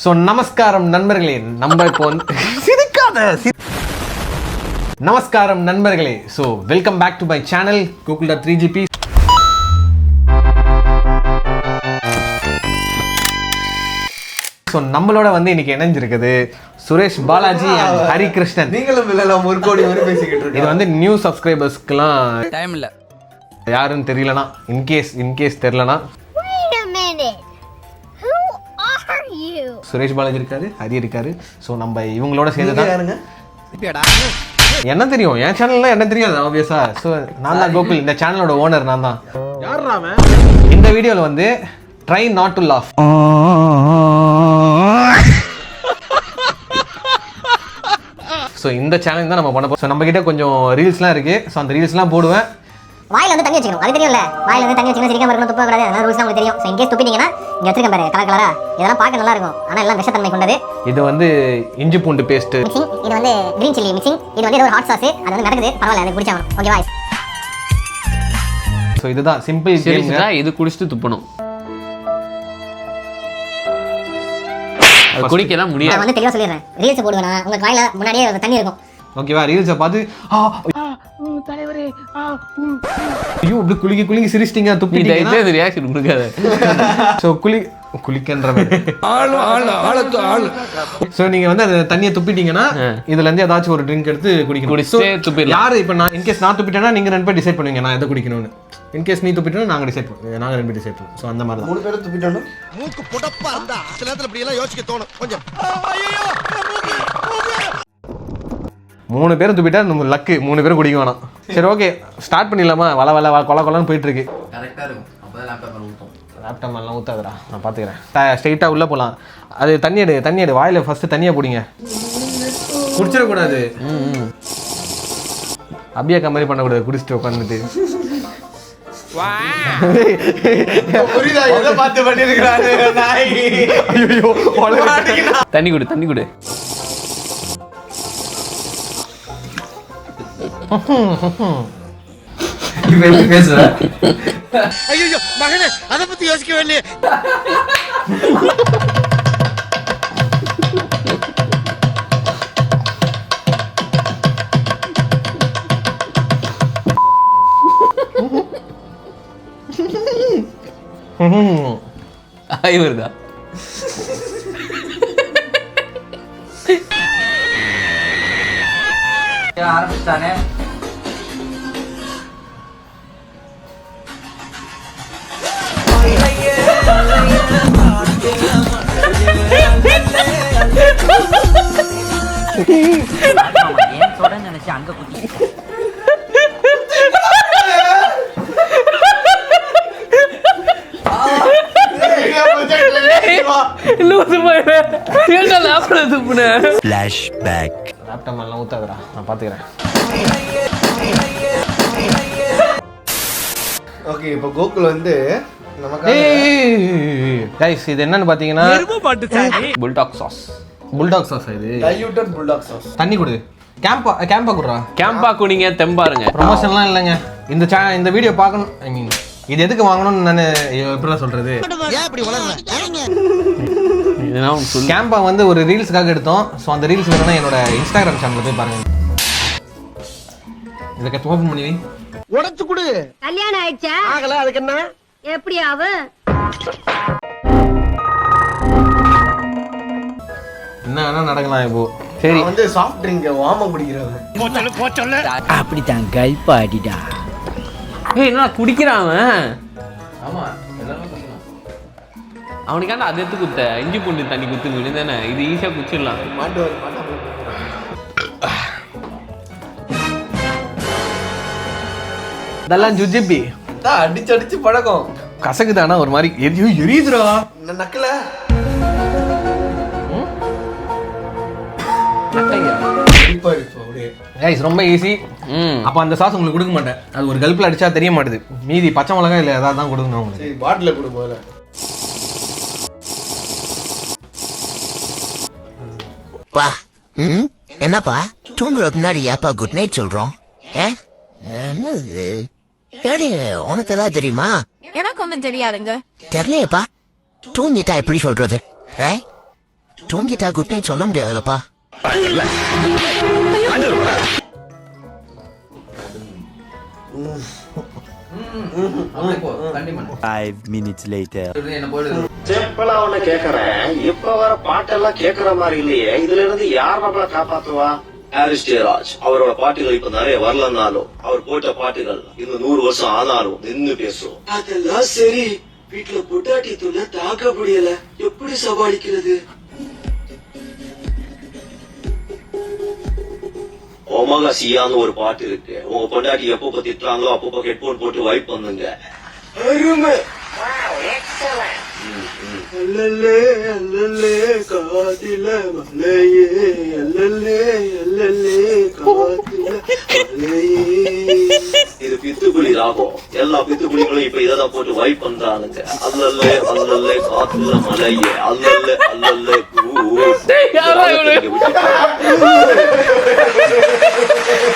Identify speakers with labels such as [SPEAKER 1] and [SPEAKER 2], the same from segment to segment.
[SPEAKER 1] So நமஸ்காரம் நண்பர்களே, நம்ம இப்போ நமஸ்காரம் நண்பர்களே. So welcome back to my channel Google.3GP. So நம்மளோட வந்து இன்னைக்கு இணைஞ்சிருக்குது சுரேஷ் பாலாஜி அண்ட் ஹரிகிருஷ்ணன்.
[SPEAKER 2] நீங்களும் இல்லலாம் ஒரு கோடி வரை பேசிக்கிட்டு இருக்கு.
[SPEAKER 1] இது வந்து நியூ சப்ஸ்கிரைபர்ஸ்க்குலாம்
[SPEAKER 3] டைம் இல்லை,
[SPEAKER 1] யாருன்னு தெரியலனா, இன்கேஸ் தெரியலனா சுரேஷ் பாலாஜி இருக்காரு, ஹரி இருக்காரு. ஸோ நம்ம இவங்களோட சேர்ந்து தான் என்ன தெரியும், என் சேனல்ல என்ன தெரியாது ஆப்வியஸா. ஸோ நான் தான் கோகுல், இந்த சேனலோட ஓனர் நான் தான். இந்த வீடியோவில் வந்து try not to laugh. So இந்த சேனல் தான் நம்ம பண்ண போகிறோம். ஸோ நம்ம கிட்ட கொஞ்சம் ரீல்ஸ்லாம் இருக்கு. ஸோ அந்த ரீல்ஸ்லாம் போடுவேன்.
[SPEAKER 4] வாயில வந்து தண்ணி வச்சுக்கணும், அது தெரியும்ல. வாயில வந்து தண்ணி வச்சுக்கணும், சிரிக்காம இருக்கணும், துப்ப கூடாது. அதெல்லாம் ரூல்ஸ் உங்களுக்கு தெரியும். ஸோ இன்கேஸ் துப்பிட்டீங்கன்னா இங்க வச்சிருக்கேன் பாரு, கலர் கலரா, இதெல்லாம் பார்க்க நல்லா இருக்கும். ஆனால் எல்லாம் விஷத்தன்மை கொண்டது.
[SPEAKER 1] இது வந்து இஞ்சி பூண்டு பேஸ்ட்
[SPEAKER 4] மிக்சிங், இது வந்து கிரீன் சில்லி மிக்சிங், இது வந்து ஏதோ ஒரு ஹாட் சாஸ். அது வந்து நடக்குது, பரவாயில்ல, அது குடிச்சாகணும். ஓகேவா?
[SPEAKER 1] ஸோ இதுதான் சிம்பிள் கேம்.
[SPEAKER 3] இது குடிச்சிட்டு துப்பணும், குடிக்க தான் முடியாது.
[SPEAKER 4] நான் வந்து தெளிவாக சொல்லிடுறேன். ரீல்ஸ் போடுவேனா உங்களுக்கு வாயில முன்னாடியே தண்ணி இருக்கும்.
[SPEAKER 1] ஓகேவா? ரீல்ஸை பார்த்து தலைவரே ஐயோ இப்படி குலுங்கி சிரிச்சிட்டீங்க, துப்பிட்டீங்க,
[SPEAKER 3] ரியாக்ஷன் கொடுக்காத.
[SPEAKER 1] ஸோ குளிக்கின்ற ஸோ நீங்க வந்து அந்த தண்ணியை துப்பிட்டீங்கன்னா இதுல இருந்து ஏதாச்சும் ஒரு ட்ரிங்க் எடுத்து குடிக்கணும். யாரு இப்போ நான் இன்கேஸ் நான் துப்பிட்டேன்னா நீங்க ரெண்டு பேர் டிசைட் பண்ணுவீங்க நான் எதை குடிக்கணும்னு. இன்கேஸ் நீ துப்பிட்டோம் நாங்க ரெண்டு பேர் டிசைட் பண்ணுவோம். ஸோ அந்த மாதிரி தான்.
[SPEAKER 2] 3 பேரும் துப்பிட்டோம். மூக்கு புடப்பா இருந்தா சில நேரத்துல இப்படி எல்லாம் யோசிக்க தோணும் கொஞ்சம்.
[SPEAKER 1] 3 பேரும் துப்பிட்டா நம்ம லக்கு, 3 பேரும் குடிக்க வேணாம். சரி ஓகே, ஸ்டார்ட் பண்ணிடலாமா? வள கொலன்னு போயிட்டு இருக்கு. லேப்டாப் எல்லாம் ஊத்தாதுடா, நான் பார்த்துக்கிறேன். ஸ்ட்ரெயிட்டாக உள்ளே போகலாம். அது தண்ணி எடு வாயில் ஃபஸ்ட்டு தண்ணியை பிடிங்க, குடிச்சிடக்கூடாது. அபியாக்கா மாதிரி பண்ணக்கூடாது, குடிச்சிட்டு உட்காந்துட்டு.
[SPEAKER 3] தண்ணி கொடு.
[SPEAKER 2] ஐயோ மகனே, அத பத்தி யோசிக்கவே இல்லையே.
[SPEAKER 3] வருதா? ஆரம்பிச்சானே. நினைச்சு அங்க குத்தி
[SPEAKER 1] லேப்டாப் எல்லாம் ஊத்தாதுடா, நான் பார்த்துக்கிறேன்.
[SPEAKER 2] ஓகே, இப்போ கோகுல் வந்து நமக்கு
[SPEAKER 1] கைஸ் இது என்னன்னு பார்த்தீங்கன்னா
[SPEAKER 3] புல்டாக் சாஸ்.
[SPEAKER 1] இது
[SPEAKER 2] டைல்யூட்டட் புல்டாக் சாஸ்.
[SPEAKER 1] தண்ணி கொடு. கேம்பா குடுறா.
[SPEAKER 3] கேம்பா குடிங்க, தெம்பாருங்க.
[SPEAKER 1] ப்ரொமோஷன்லாம் இல்லைங்க. இந்த வீடியோ பார்க்கணும். ஐ மீன் இது எதுக்கு வாங்கணும்னு நான் எப்படிலாம் சொல்றது. கேம்பா வந்து ஒரு ரீல்ஸ்க்காக எடுத்தோம். ஸோ அந்த ரீல்ஸ் வேணும்னா என்னோட இன்ஸ்டாகிராம் சேனல்ல போய் பாருங்க. இதுக்கு ஓபன் பண்ணி
[SPEAKER 5] உடைச்சு கொடு. கல்யாணம் ஆயிடுச்சா?
[SPEAKER 2] ஆகல, அதுக்கு என்ன?
[SPEAKER 5] எப்படி ஆகும்?
[SPEAKER 1] என்ன வேணா நடக்கலாம் இப்போ. சரி
[SPEAKER 2] வந்து சாஃப்ட் ட்ரிங்க் வாமா குடிக்கிறாங்க.
[SPEAKER 3] அப்படித்தான் கல்பாடிடா. என்ன குடிக்கிறான்
[SPEAKER 1] ஆமா,
[SPEAKER 3] அவனுக்காண்ட அதை எடுத்து குத்த இஞ்சி பூண்டு தண்ணி குத்து விழுந்தானே. இது ஈஸியா குச்சிடலாம்.
[SPEAKER 1] இதெல்லாம் ஜுஜிபி
[SPEAKER 2] அடிச்சு பழக்கம்.
[SPEAKER 1] கசக்குதானா ஒரு மாதிரி எரியுதுடா.
[SPEAKER 2] நக்கல
[SPEAKER 1] ரொம்ப ஈஸி. அப்ப அந்த சாஸ் உங்களுக்கு கொடுக்க மாட்டேன். அது ஒரு கல்ப்ல அடிச்சா தெரிய மாட்டேது. மீதி பச்சை மிளகாய் இல்ல ஏதாவது தான் கொடுக்கணும் உங்களுக்கு.
[SPEAKER 2] பாட்டில கொடு போல.
[SPEAKER 6] பா என்னப்பா தூங்குறதுக்கு முன்னாடி ஏப்பா குட் நைட் சொல்றோம்? என்னது உனக்கு ஏதாவது தெரியுமா?
[SPEAKER 7] எனக்கு ஒன்றும் தெரியாதுங்க.
[SPEAKER 6] தெரியலையப்பா, தூங்கிட்டா எப்படி சொல்றது? தூங்கிட்டா குட் நைட் சொல்ல முடியாதுல்லப்பா.
[SPEAKER 7] செப்பலா ஒண்ணு கேக்குறேன். இப்ப வர பாட்டெல்லாம் கேக்குற மாதிரி இல்லையே. இதுல இருந்து யார் நம்மள காப்பாத்துவா? ஹாரிஸ் ஜெயராஜ் அவரோட பாட்டுகள் இப்ப நிறைய வரலனாலும் அவர் போட்ட பாட்டுகள் இன்னும் 100 வருஷம் ஆனாலும் நின்னு பேசும். அதெல்லாம் சரி, வீட்டுல பொட்டாட்டி துணை தாக்க முடியல, எப்படி சமாளிக்கிறது? ஒமகா சியான்னு ஒரு பாட்டு இருக்கு. உங்க பொண்டாட்டி எப்ப திட்டுறாங்களோ அப்பப்போ ஹெட்போன் போட்டு வைப் பண்ணுங்க. அருமை. அல்லல்லே அல்லல்லே காதில மலையே, அல்லல்லே அல்லல்லே காதில மலையே. இது பித்துக்குளி ராகம். எல்லா பித்துக்குளிகளும் இப்ப இததான் போட்டு வைப் பண்றானுங்க. அல்லல்லே அல்லல்லே காதில மலையே, அல்லல்லே அல்லல்லே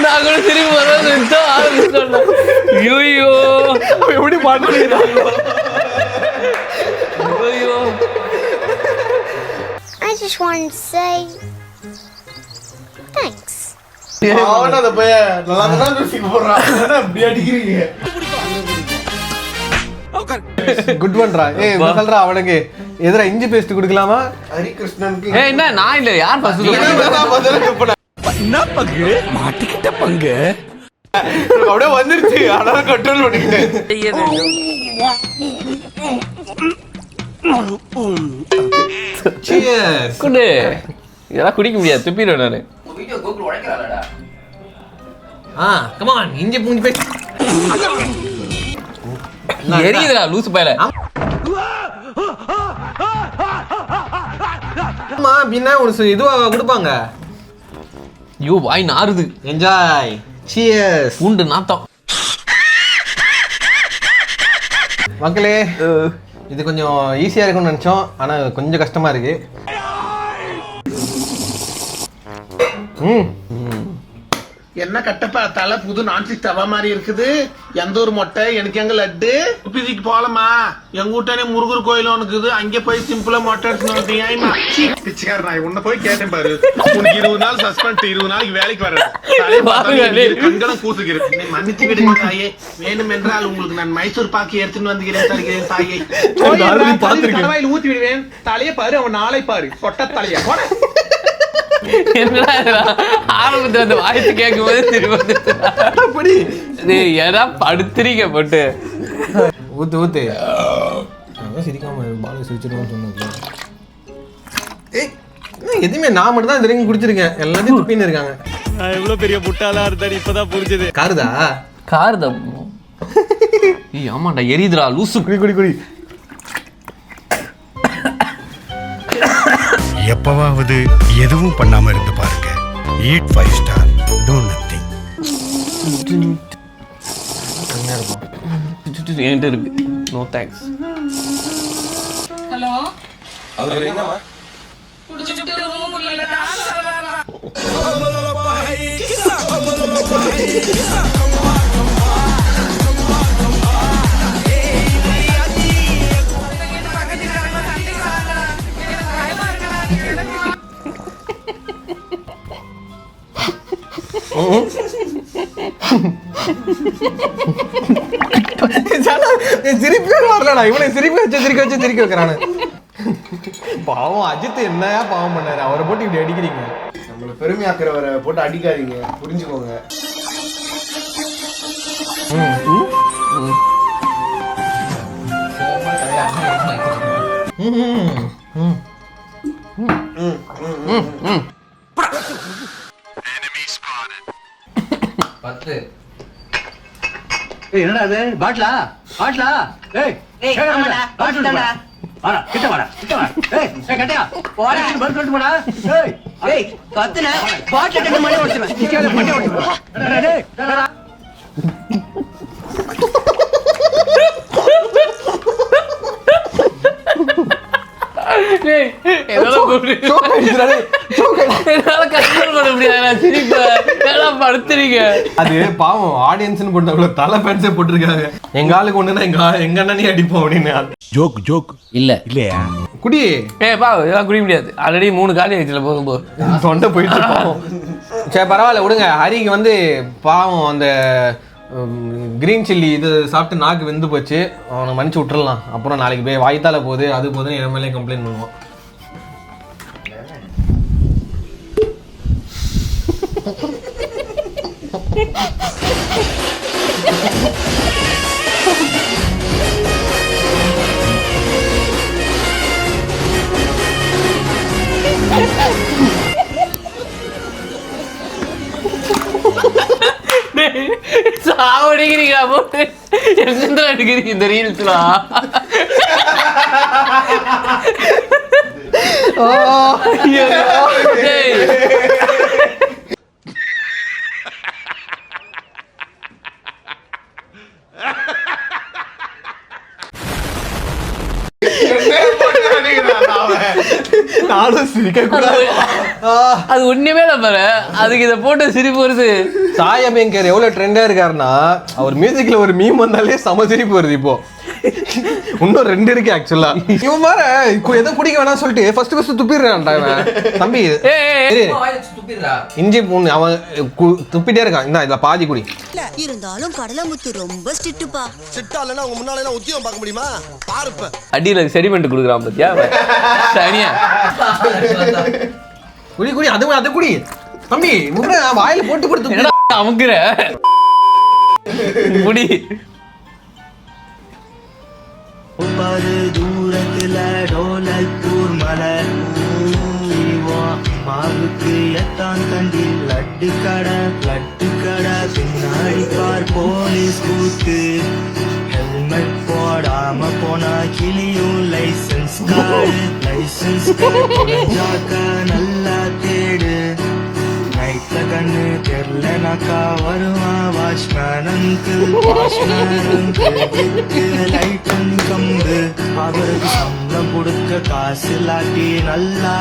[SPEAKER 3] நான் கூட திரும்பி வர ஐயோ
[SPEAKER 1] எப்படி பாட்டு
[SPEAKER 3] ஐயோ.
[SPEAKER 8] I just want to say thanks.
[SPEAKER 2] அவன போய் நல்லா தான் மியூசிக் போடுறான். அப்படி அடிக்கிறீங்க.
[SPEAKER 1] குட் பண்றா. ஏய் சொல்றா அவனுக்கு எதிரா இஞ்சி பேஸ்ட் குடுக்கலாமா?
[SPEAKER 2] ஹரிகிருஷ்ணனுக்கு
[SPEAKER 3] ஏய் என்ன நான் இல்ல யார் ஃபர்ஸ்ட்
[SPEAKER 2] என்ன பங்கு மாட்டிக்கிட்ட பங்கு
[SPEAKER 1] அப்படியே வந்துருச்சு. ஆனா கண்ட்ரோல் பண்ணிக்கிட்டேன். Cheers.
[SPEAKER 3] குடு. இதெல்லாம் குடிக்க முடியாது, துப்பிடுவேன் நானு.
[SPEAKER 1] கம் ஆன் இஞ்சி பூஞ்சி பேஸ்ட்.
[SPEAKER 3] எரியுதுடா லூசு பயல.
[SPEAKER 1] ஆமா பின்ன ஒரு இதுவா கொடுப்பாங்க.
[SPEAKER 3] ஐயோ வாய் நாறுது.
[SPEAKER 1] என்ஜாய். Cheers.
[SPEAKER 3] பூண்டு நாத்தம்.
[SPEAKER 1] மக்களே இது கொஞ்சம் ஈஸியா இருக்கும்னு நினைச்சோம், ஆனா கொஞ்சம் கஷ்டமா இருக்கு.
[SPEAKER 2] என்ன கட்டப்பா தலை புது நான்ஸ்டிக் தவா மாதிரி இருக்குது. எந்த ஒரு மொட்டை எனக்கு எங்க லட்டு பிதிக்கு போலமா? எங்க வீட்டானே முருகர் கோயில் இருக்குது, அங்கே போய் சிம்பிளா மொட்டை பிச்சைக்கார நான் உன்ன போய் கேட்டேன் பாரு. உனக்கு 20 நாள் சஸ்பெண்ட், 20 நாளைக்கு வேலைக்கு வர கண்களும் கூசுகிறேன். மன்னிச்சுக்கிடுங்க தாயே. வேணும் என்றால் உங்களுக்கு நான் மைசூர் பாக்கி எடுத்துன்னு வந்துகிறேன் தருகிறேன் தாயே. கடவாயில் ஊத்தி விடுவேன். தலையை பாரு, அவன் நாளை பாரு, சொட்ட தலையா போன.
[SPEAKER 3] ஆரம்பத்துல அந்த வாய்ஸ் கேட்கும் போது திரும்ப ஏன்னா படுத்துறீங்க போட்டு
[SPEAKER 1] ஊத்து ஊத்து. சிரிக்காம பாலு சிரிச்சிருக்கோம்னு சொன்னது. எதுவுமே நான் மட்டும் தான் இது வரைக்கும் குடிச்சிருக்கேன், எல்லாத்தையும் துப்பின்னு இருக்காங்க.
[SPEAKER 9] நான் எவ்வளவு பெரிய முட்டாளா இருந்தா இப்பதான் புரிஞ்சது.
[SPEAKER 1] காருதா
[SPEAKER 3] காருதம். ஏய் ஆமாண்டா எரியுதுடா லூசு.
[SPEAKER 1] குடி குடி குடி.
[SPEAKER 10] எப்பவாவது எதுவும் பண்ணாம இருந்து பாருங்க. Eat 5 star, do nothing.
[SPEAKER 3] என்கிட்ட இருக்கு. No thanks.
[SPEAKER 11] ஹலோ
[SPEAKER 2] அவர் என்னமா
[SPEAKER 11] குடிச்சிட்டு ரூமுக்குள்ள
[SPEAKER 1] சிரிப்பே வரலடா. இவனை சிரிப்பு வச்சு சிரிக்க வைக்கிறானு. பாவம் அஜித் என்ன பாவம் பண்ணாரு, அவரை போட்டு இப்படி அடிக்கிறீங்க.
[SPEAKER 2] நம்மள பெருமையாக்குறவரை போட்டு அடிக்காதீங்க, புரிஞ்சுக்கோங்க.
[SPEAKER 9] என்னடா அது பாட்லா பாட்லா? ஏய் பாட்லா வாடா கிட்ட வாடா கிட்ட வாடா. ஏய் கட்டையா போடா பர்த் சொல்லிட்டு போடா. ஏய் கத்துன பாட்ல கட்ட மணி ஓடுறேன். நிக்காத மணி ஓடுறேன். டேய் டேய்
[SPEAKER 3] டேய், என்னால கண்ட்ரோல் பண்ண முடியாது சிரிப்ப. ஏன்னா படுத்துறீங்க.
[SPEAKER 1] அது பாவம் ஆடியன்ஸ்னு போட்டவங்கள தலை பேன்ஸே போட்டிருக்காங்க. எங்க ஆளுக்கு ஒண்ணுனா எங்க அண்ணனே அடிப்போம் அப்படின்னு.
[SPEAKER 10] ஜோக் இல்லையா
[SPEAKER 1] குடி
[SPEAKER 3] பா இதெல்லாம் குடிக்க முடியாது. ஆல்ரெடி 3 காலி ஆயிடுச்சுல போகும்போது
[SPEAKER 1] தொண்டை போயிட்டு இருக்கோம். சரி பரவாயில்ல விடுங்க. ஹரிக்கு வந்து பாவம் அந்த கிரீன் சில்லி இது சாப்பிட்டு நாக்கு வெந்து போச்சு. அவனை மன்னிச்சு விட்டுறலாம். அப்புறம் நாளைக்கு போய் வாய்த்தால போகுது அது போதுன்னு என் மேலே கம்ப்ளைண்ட் பண்ணுவான்.
[SPEAKER 3] சாவடிக்கிறீங்களா போட்டு எங்க எடுக்கிறீங்க இந்த ரீல்ஸ்லாம்? அது ஒண்ணுமே பாரு. அதுக்கு இதை போட்டு சிரிப்பு வருது.
[SPEAKER 1] சாய் அபியங்கர் எவ்வளவு ட்ரெண்டா இருக்காருன்னா அவர் மியூசிக்ல ஒரு மீம் வந்தாலே சம சிரிப்பு வருது. இப்போ இன்னும் 2 இருக்கு ஆக்சுவலா. இவன் வேற எதை பிடிக்க வேணாம் சொல்லிட்டு ஃபர்ஸ்ட் துப்பிடுறான்டா இவன். தம்பி இஞ்சி பூண்டு அவன் துப்பிட்டே இருக்கான். இந்த இதுல பாதி குடி.
[SPEAKER 8] இருந்தாலும் கடலமுத்து ரொம்ப ஸ்ட்ரிக்ட்பா.
[SPEAKER 6] சிட்டா இல்லனா உங்க முன்னால எல்லாம் உத்தியோகம் பார்க்க முடியுமா? பாருப்ப
[SPEAKER 3] அடியில செடிமெண்ட் குடுக்குறான் பாத்தியா தனியா.
[SPEAKER 1] குடி அது குடி தம்பி. வாயில போட்டு கொடுத்து
[SPEAKER 3] அமுக்குற முடி.
[SPEAKER 9] பாரு தூரத்துல டோலப்பூர் மலை மாவுக்கு எத்தான் கண்டி லட்டு கடை பின்னாடி பார் போலீஸ் கூத்து. ஹெல்மெட் போடாம போனா கிளியும் லைசன்ஸ் கார்டு நல்லா தேடு. நைட்ல கண்ணு தெரியலனாக்கா வருவான் வாட்ச்மேன் அங்கிள் லைட்டும் கம்பு. அவருக்கு சம்பளம் கொடுக்க காசு இல்லாட்டி நல்லா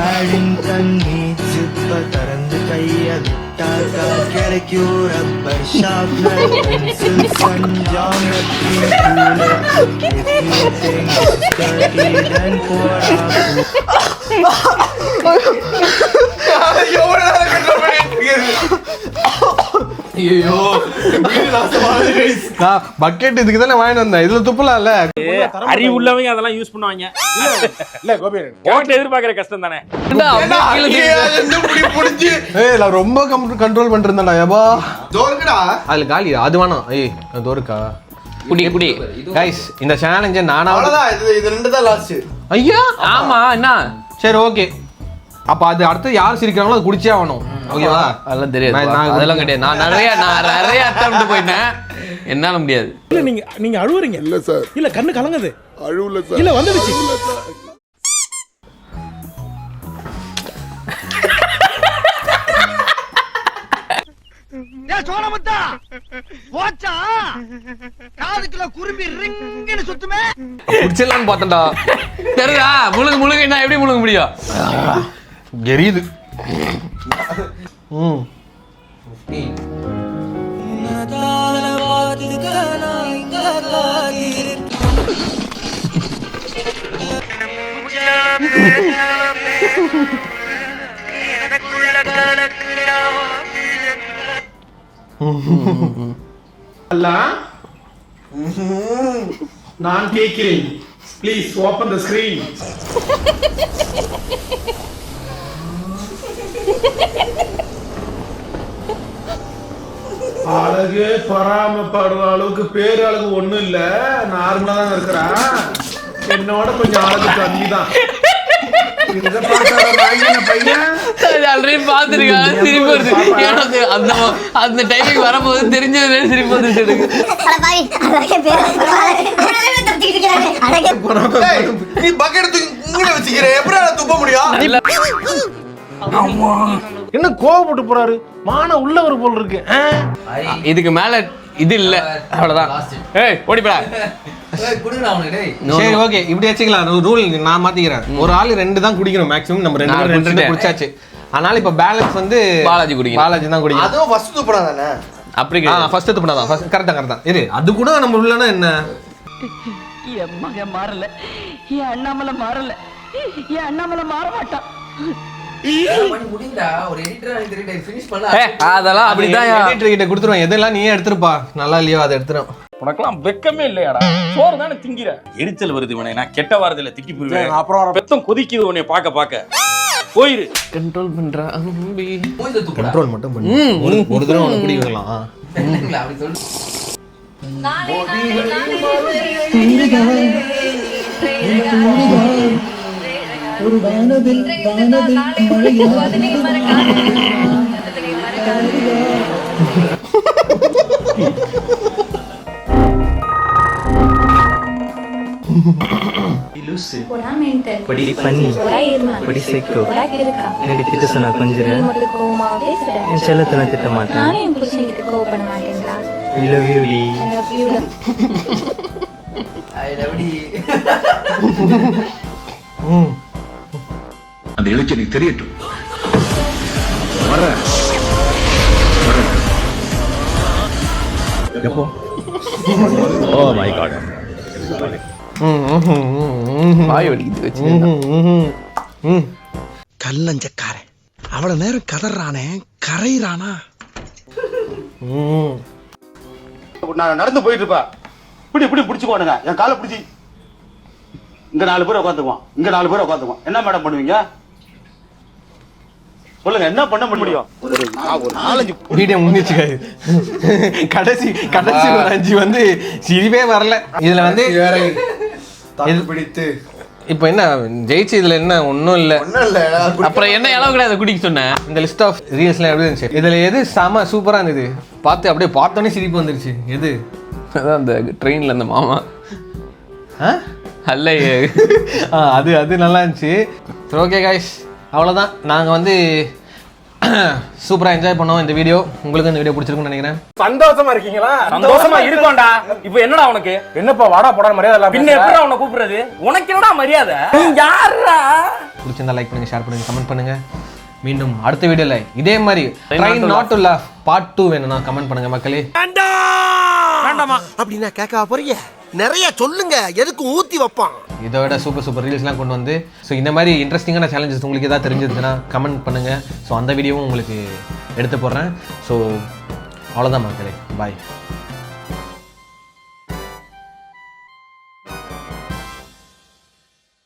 [SPEAKER 9] ஆடிங் தண்ணி சிப்ப திறந்து கைய விட்டாக்கா கிடைக்கும் ரப்பர் ஷாப்னர் பென்சில் சஞ்சாமத்தின் போடா.
[SPEAKER 1] பக்கெட் இதுக்கு தானே வாங்கிட்டு வந்தேன். இதுல துப்பலாம் இல்ல.
[SPEAKER 12] அறிவு உள்ளவங்க அதெல்லாம் யூஸ் பண்ணுவாங்க. இல்ல கோபி எதிர்பார்க்கிற கஷ்டம் தானே.
[SPEAKER 1] நான் ரொம்ப கண்ட்ரோல் பண்ணிட்டு இருந்தேன்டா. அதுல காலி அது வேணாம். தோருக்கா
[SPEAKER 3] குடி
[SPEAKER 1] கைஸ். இந்த சேலஞ்ச நானா
[SPEAKER 6] இது 2 தான் லாஸ்ட்.
[SPEAKER 1] ஐயா
[SPEAKER 3] ஆமா என்ன
[SPEAKER 1] சரி ஓகே. அப்ப அது அடுத்து யார் சிரிக்கிறாங்களோ அது குடிச்சே ஆகணும். ஓகேவா?
[SPEAKER 3] அதெல்லாம் தெரியாது. அதெல்லாம் கிடையாது. நான் நிறைய அட்டம் போயிட்டேன். என்னால முடியாது.
[SPEAKER 12] இல்ல நீங்க அழுவுறீங்க.
[SPEAKER 6] இல்ல சார்.
[SPEAKER 12] இல்ல கண்ணு கலங்குது.
[SPEAKER 6] அழுவல சார்.
[SPEAKER 12] இல்ல வந்துடுச்சு.
[SPEAKER 9] சோழமுத்தா போச்சா காதுக்குள்ள குரும்பி ரிங்னு சுத்துமே.
[SPEAKER 1] குடிச்சலாம்னு பார்த்தேன்டா.
[SPEAKER 3] தெரியுதா? முழுங்க என்ன எப்படி முழுங்க முடியும்?
[SPEAKER 1] எரியுது.
[SPEAKER 2] நான் கேட்கிறேன். Please open the screen. அழகு பராமப்படுற அளவுக்கு பேரு அழகு ஒண்ணும் இல்ல. நார்மலா தான் இருக்கிறா. என்னோட கொஞ்சம் அழகு கம்மி தான்.
[SPEAKER 3] அந்த டைமிங் வரும்போது தெரிஞ்சது சிரிப்பு வந்துச்சு.
[SPEAKER 6] நீ பக்கெட் இங்க வச்சிக்கிற எப்படி துப்ப முடியும்?
[SPEAKER 2] என்ன கோவப்பட்டு போறாரு? மான உள்ளவர் போல் இருக்கு.
[SPEAKER 3] இதுக்கு மேல இது இல்ல அவ்வளவுதான். ஏய் ஓடிப்படா.
[SPEAKER 1] சரி ஓகே இப்படி வச்சுக்கலாம். ரூல் நான் மாத்திக்கிறேன். ஒரு ஆள் 2 தான் குடிக்கணும் மேக்ஸிமம். நம்ம 2 குடிச்சாச்சு. அதனால இப்ப பேலன்ஸ் வந்து பாலாஜி தான் குடிக்கணும்.
[SPEAKER 6] அதுவும் ஃபர்ஸ்ட் துப்புனா தானே?
[SPEAKER 3] அப்படி
[SPEAKER 1] ஃபர்ஸ்ட் துப்புனா தான். கரெக்டா இரு. அது கூட நம்ம உள்ளனா என்ன
[SPEAKER 9] என் மகன் மாறல, என் அண்ணாமலை மாறல, என் அண்ணாமலை மாற மாட்டான்.
[SPEAKER 3] அதெல்லாம் அப்படிதான்
[SPEAKER 1] எடிட்டர் கிட்ட கொடுத்துருவோம். எதெல்லாம் நீயே எடுத்துருப்பா, நல்லா இல்லையோ அதை எடுத்துரும்.
[SPEAKER 12] உனக்கெல்லாம் வெக்கமே இல்லையாடா? சோறு தானே திங்கிற. எரிச்சல் வருது உனக்கு. நான் கெட்ட வாரத்துல திக்கி போயிருவேன். அப்புறம் பெத்தம் கொதிக்குது உன்னை பார்க்க போயிரு.
[SPEAKER 3] கண்ட்ரோல் பண்றா.
[SPEAKER 1] கண்ட்ரோல் மட்டும் பண்ணு. ஒரு தடவை உனக்கு குடி வைக்கலாம்.
[SPEAKER 3] அப்படி சொல்லு.
[SPEAKER 9] ஒரு வானவில் திட்ட மாட்டேன்.
[SPEAKER 10] அந்த எழுச்சி எனக்கு தெரியட்டும். எப்போ? Oh my God.
[SPEAKER 3] வாய் வலிக்குது வச்சு.
[SPEAKER 6] கல்லஞ்சக்காரன் அவ்வளவு நேரம் கதறானே, கரையிறானா?
[SPEAKER 2] நான் நடந்து போயிட்டு இருப்பா. இப்படி பிடிச்சுக்கோனுங்க. என் காலை பிடிச்சி இங்க 4 பேர் உட்காந்துக்குவோம், இங்க 4 பேர் உட்காந்துக்குவோம். என்ன மேடம் பண்ணுவீங்க சொல்லுங்க? என்ன பண்ண முடியும்? ஒரு 4-5
[SPEAKER 1] வீடியோ முடிஞ்சிச்சு. கடைசி ஒரு 5 வந்து சிரிப்பே வரல. இதுல வந்து
[SPEAKER 6] பிடித்து
[SPEAKER 1] இப்போ என்ன ஜெயிச்சு இதுல என்ன ஒன்றும் இல்லை.
[SPEAKER 3] அப்புறம் என்ன அளவு கிடையாது குடிக்க சொன்னேன்.
[SPEAKER 1] இந்த லிஸ்ட் ஆஃப் ரீல்ஸ்லாம் எப்படி இருந்துச்சு? இதுல எது செம சூப்பரா இருந்தது? பார்த்து அப்படியே பார்த்தோன்னே சிரிப்பு வந்துருச்சு. எது?
[SPEAKER 3] அதான் அந்த ட்ரெயின்ல அந்த மாமா அல்ல
[SPEAKER 1] அது நல்லா இருந்துச்சு. ஓகே கைஸ், அவ்வளோதான். நாங்கள் வந்து சூப்பராக என்ஜாய் பண்ணோம் இந்த வீடியோ. உங்களுக்கு இந்த வீடியோ பிடிச்சிருக்குன்னு நினைக்கிறேன்.
[SPEAKER 12] சந்தோஷமா இருக்கீங்களா? சந்தோஷமா இருக்கோம்டா. இப்போ என்னடா உனக்கு? என்னப்பா வாடா போடா மரியாதை இல்ல. பின்ன எப்படா உன்னை கூப்பிடுறது? உனக்கு என்னடா மரியாதை? நீ யாரா?
[SPEAKER 1] பிடிச்சிருந்தா லைக் பண்ணுங்க, ஷேர் பண்ணுங்க, கமெண்ட் பண்ணுங்க. மீண்டும் அடுத்த வீடியோல இதே மாதிரி try not to laugh part 2 வேணும்னா கமெண்ட் பண்ணுங்க மக்களே.
[SPEAKER 6] வேண்டாமா அப்படின்னா கேட்க போறீங்க? நிறைய சொல்லுங்க, எதுக்கு ஊத்தி வைப்பான்.
[SPEAKER 1] இதோட சூப்பர் ரீல்ஸ்லாம் கொண்டு வந்து ஸோ இந்த மாதிரி இன்ட்ரெஸ்டிங்கான சேலஞ்சஸ் உங்களுக்கு ஏதாவது தெரிஞ்சதுன்னா கமெண்ட் பண்ணுங்க. ஸோ அந்த வீடியோவும் உங்களுக்கு எடுத்து போடுறேன். ஸோ அவ்வளோதான் மக்களே, பாய்.